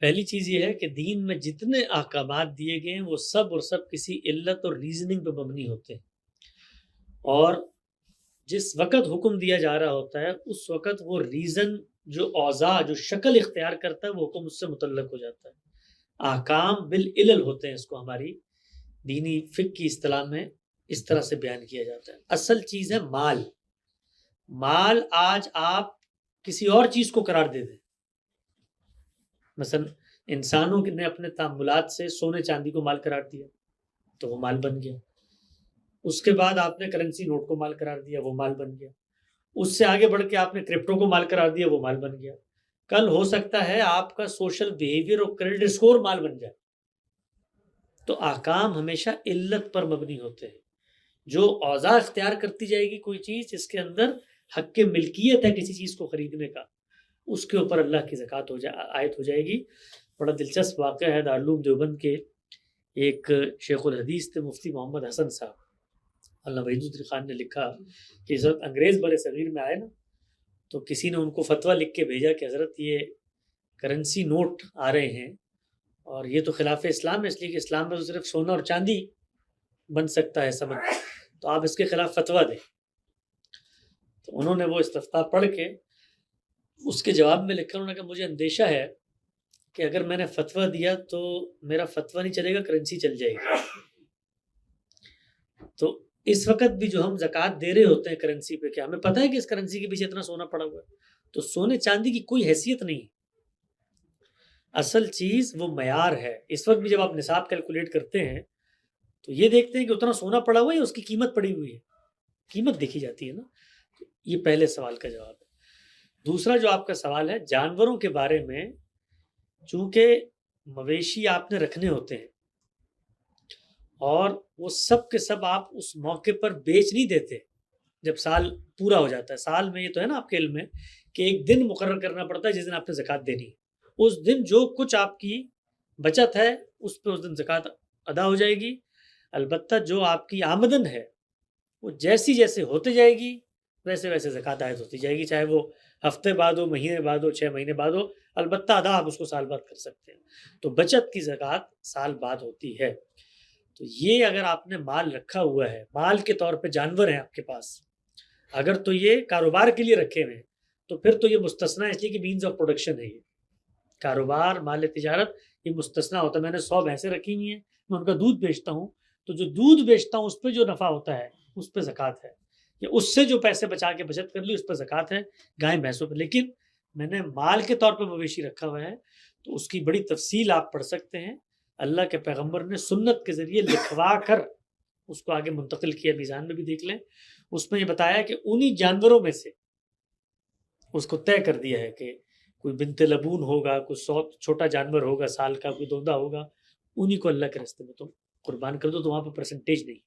پہلی چیز یہ ہے کہ دین میں جتنے احکامات دیے گئے ہیں وہ سب اور سب کسی علت اور ریزننگ پہ مبنی ہوتے ہیں، اور جس وقت حکم دیا جا رہا ہوتا ہے اس وقت وہ ریزن جو اوضاع جو شکل اختیار کرتا ہے وہ حکم اس سے متعلق ہو جاتا ہے۔ احکام بالعلل ہوتے ہیں، اس کو ہماری دینی فقہ کی اصطلاح میں اس طرح سے بیان کیا جاتا ہے۔ اصل چیز ہے مال۔ مال آج آپ کسی اور چیز کو قرار دے دیں، مثلا انسانوں نے اپنے تعاملات سے سونے چاندی کو مال قرار دیا تو وہ مال بن گیا، اس کے بعد آپ نے کرنسی نوٹ کو مال قرار دیا، وہ مال بن گیا، اس سے آگے بڑھ کے آپ نے کرپٹو کو مال قرار دیا، وہ مال بن گیا۔ کل ہو سکتا ہے آپ کا سوشل بیہیویئر اور کریڈٹ اسکور مال بن جائے۔ تو احکام ہمیشہ علت پر مبنی ہوتے ہیں۔ جو اوضاع اختیار کرتی جائے گی کوئی چیز جس کے اندر حق ملکیت ہے کسی چیز کو خریدنے کا، اس کے اوپر اللہ کی زکوٰۃ عائد ہو جائے گی۔ بڑا دلچسپ واقعہ ہے، دارالعلوم دیوبند کے ایک شیخ الحدیث تھے مفتی محمد حسن صاحب، اللہ وحید الدین خان نے لکھا کہ اس وقت انگریز بر صغیر میں آئے نا، تو کسی نے ان کو فتویٰ لکھ کے بھیجا کہ حضرت یہ کرنسی نوٹ آ رہے ہیں اور یہ تو خلاف اسلام ہے، اس لیے کہ اسلام میں تو صرف سونا اور چاندی بن سکتا ہے سمجھ، تو آپ اس کے خلاف فتویٰ دیں۔ تو انہوں نے وہ استفتاء پڑھ کے اس کے جواب میں لکھا، انہوں نے کہا مجھے اندیشہ ہے کہ اگر میں نے فتویٰ دیا تو میرا فتویٰ نہیں چلے گا، کرنسی چل جائے گی۔ تو اس وقت بھی جو ہم زکوٰۃ دے رہے ہوتے ہیں کرنسی پہ، کیا ہمیں پتہ ہے کہ اس کرنسی کے پیچھے اتنا سونا پڑا ہوا ہے؟ تو سونے چاندی کی کوئی حیثیت نہیں، اصل چیز وہ معیار ہے۔ اس وقت بھی جب آپ نصاب کیلکولیٹ کرتے ہیں تو یہ دیکھتے ہیں کہ اتنا سونا پڑا ہوا ہے یا اس کی قیمت پڑی ہوئی ہے، قیمت دیکھی جاتی ہے نا۔ یہ پہلے سوال کا جواب ہے۔ دوسرا جو آپ کا سوال ہے جانوروں کے بارے میں، چونکہ مویشی آپ نے رکھنے ہوتے ہیں اور وہ سب کے سب آپ اس موقع پر بیچ نہیں دیتے جب سال پورا ہو جاتا ہے۔ سال میں یہ تو ہے نا آپ کے علم میں کہ ایک دن مقرر کرنا پڑتا ہے جس دن آپ نے زکوٰۃ دینی ہے، اس دن جو کچھ آپ کی بچت ہے اس پہ اس دن زکوٰۃ ادا ہو جائے گی۔ البتہ جو آپ کی آمدن ہے وہ جیسی جیسے ہوتے جائے گی ویسے ویسے زکوٰۃ عائد ہوتی جائے گی، چاہے وہ ہفتے بعد ہو، مہینے بعد ہو، 6 مہینے بعد ہو، البتہ ادا آپ اس کو سال بعد کر سکتے ہیں۔ تو بچت کی زکوٰۃ سال بعد ہوتی ہے۔ تو یہ اگر آپ نے مال رکھا ہوا ہے، مال کے طور پہ جانور ہیں آپ کے پاس، اگر تو یہ کاروبار کے لیے رکھے ہوئے ہیں تو پھر تو یہ مستثنا ہے، اس لیے کہ مینز آف پروڈکشن ہے۔ یہ کاروبار مال تجارت یہ مستثنا ہوتا ہے۔ میں نے 100 بھینسیں رکھی ہوئی ہیں، میں ان کا دودھ بیچتا ہوں، تو جو دودھ بیچتا ہوں اس پہ جو نفع ہوتا ہے اس پہ زکوٰۃ ہے، یا اس سے جو پیسے بچا کے بچت کر لی اس پہ زکوٰۃ ہے، گائے بھینسوں پہ۔ لیکن میں نے مال کے طور پہ مویشی رکھا ہوا ہے تو اس کی بڑی تفصیل آپ پڑھ سکتے ہیں۔ اللہ کے پیغمبر نے سنت کے ذریعے لکھوا کر اس کو آگے منتقل کیا، میزان میں بھی دیکھ لیں، اس میں یہ بتایا کہ انہی جانوروں میں سے اس کو طے کر دیا ہے کہ کوئی بنت لبون ہوگا، کوئی چھوٹا جانور ہوگا سال کا، کوئی دوندا ہوگا، انہی کو اللہ کے راستے میں تم قربان کر دو، تو وہاں پہ پرسنٹیج نہیں۔